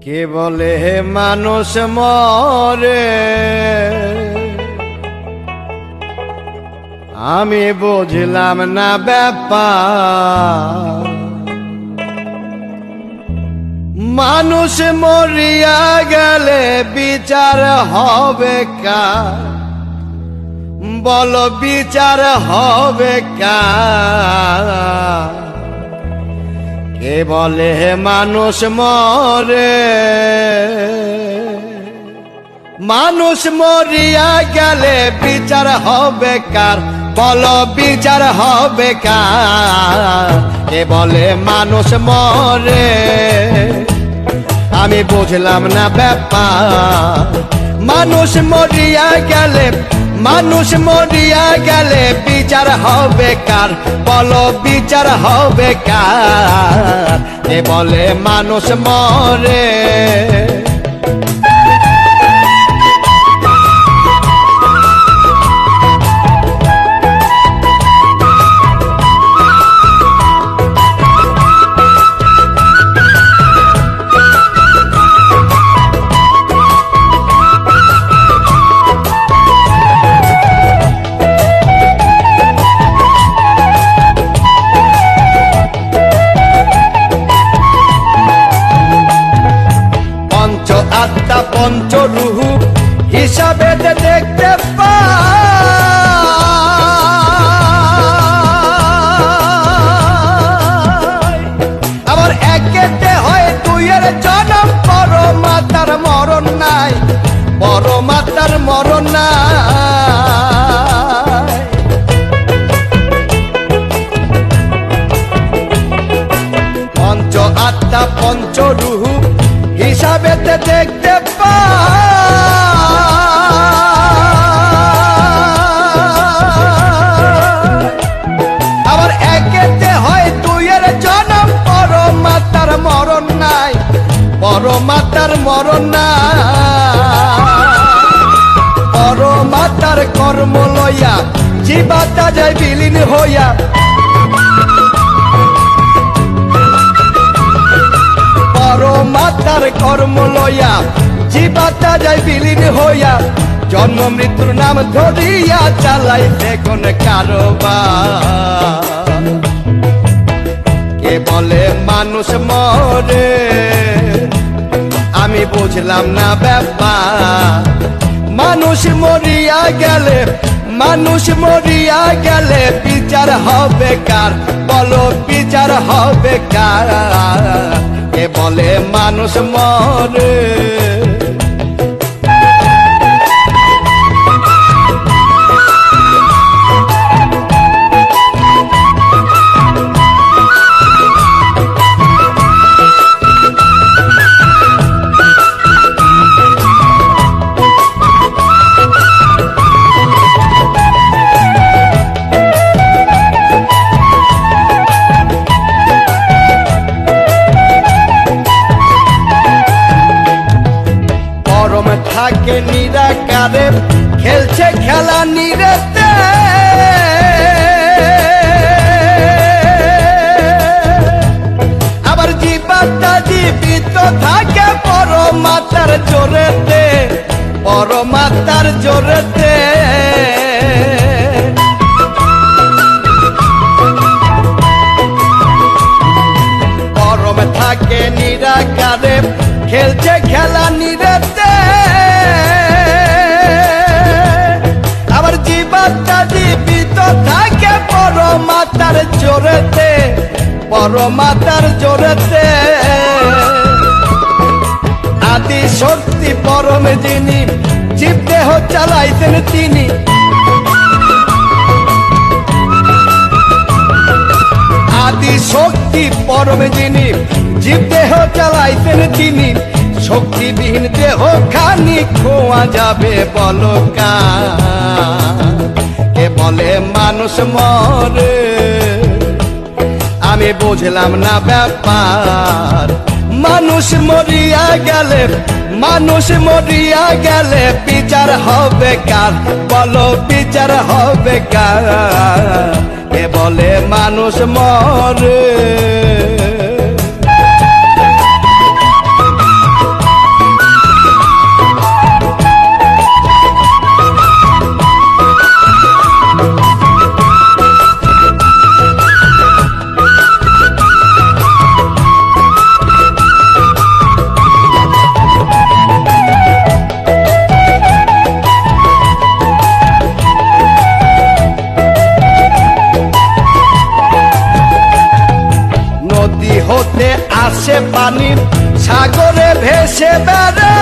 কে বলে মানুষ মরে, আমি বুঝলাম না ব্যাপার। মানুষ মরিয়া গেলে বিচার হবে কার? বলো বিচার হবে কার? কে বলে মানুষ মরে, মানুষ মরিয়া গেলে বিচার হবে কার? বলো বিচার হবে কার? কে বলে মানুষ মরে, আমি বুঝলাম না ব্যাপার। মানুষ মরিয়া গেলে, মানুষ মরিয়া গেলে বিচার হবে কার? বলো বিচার হবে কার? কে বলে মানুষ মরে। আত্মা পঞ্চরূহ হিসাবে দেখতে পাই, আবার একেতে হয় দুইয়ের জন্ম, পরমাত্মার মরণ নাই, পরমাত্মার মরণ নাই। পঞ্চ আত্মা পঞ্চরূহ হিসাবে দেখতে পাই, আবার একেতে হয় দুইয়ের জন্ম, পরমাত্মার মরণ নাই, পরমাত্মার মরণ নাই। পরমাত্মার কর্ম লইয়া জীবাত্মা যায় বিলীন হইয়া, পরমাত্মার কর্ম লইয়া জীবাত্মা যায় বিলীন হইয়া, জন্ম মৃত্যুর নাম ধরিয়া চালাইতে কোন কারবার। কে বলে মানুষ মরে, আমি বুঝলাম না ব্যাপার। মানুষ মরিয়া গেলে, মানুষ মরিয়া গেলে বিচার হবে কার? বলো বিচার হবে কার? কে বলে মানুষ মরে। থাকে নিরাকারে, খেলছে খেলা নিরেতে, আবার জীবাত্মা জীবিত থাকে পরমাত্মার জোরেতে, পরমাত্মার জোরেতে। পরম থাকে নিরাকারে, খেলছে খেলা নিরেতে, আবার জীবাত্মা জীবিত থাকে পরমাত্মার জোরেতে, পরমাত্মার জোরেতে। আদি শক্তি পরম যিনি, জীব দেহ চালাইতেন তিনি, আদি শক্তি পরম যিনি, জীব দেহ চালাইতেন তিনি। শক্তিবিহীন দেহ খানি খোয়া যাবে বলো কার? কে বলে মানুষ মরে, আমি বুঝলাম না ব্যাপার। মানুষ মরিয়া গেলে, মানুষ মরিয়া গেলে বিচার হবে কার? বলো বিচার হবে কার? কে বলে মানুষ মরে। হতে আসে পানি সাগরে ভেসে বেড়ায়,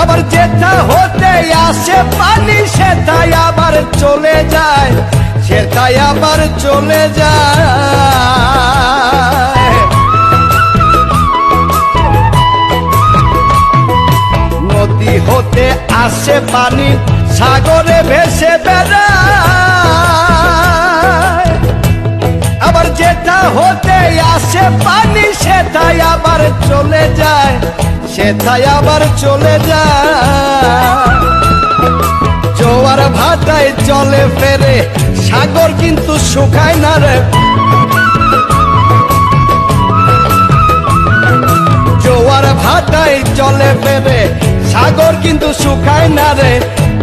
আবার যেটা হতে আসে পানি সেটাই আবার চলে যায়, সেটাই আবার চলে যায়। নদী হতে আসে পানি সাগরে ভেসে বেড়ায়, আবার যেটা হতে আসে পানি সেটাই আবার চলে যায়, সেটাই আবার চলে যায়। জোয়ার ভাটায় চলে ফেরে সাগর কিন্তু শুকায় না রে, জোয়ার ভাটায় চলে ফেরে সাগর কিন্তু শুকায় না রে,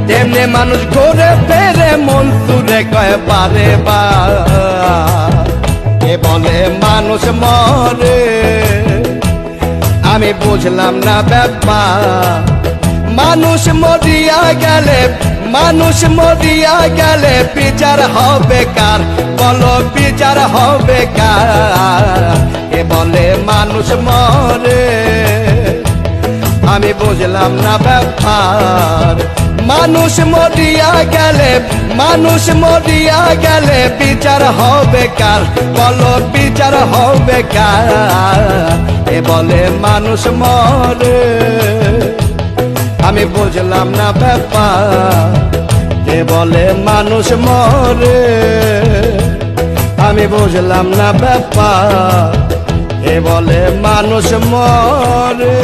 তেমনি মানুষ ঘুরে ফেরে মন তুরে কয় বারে বার, কে বলে মানুষ মরে আমি বুঝলাম না ব্যাপার। মানুষ মরিয়া গেলে, মানুষ মরিয়া গেলে বিচার হবে কার, বলো বিচার হবে কার, কে বলে মানুষ মরে আমি বুঝলাম না ব্যাপার। মানুষ মরিয়া গেলে, মানুষ মরিয়া গেলে বিচার হবে কার, বলো বিচার হবে কার, এ বলে মানুষ মরে আমি বুঝলাম না ব্যাপার, কে বলে মানুষ মরে আমি বুঝলাম না ব্যাপার, কে বলে মানুষ মরে।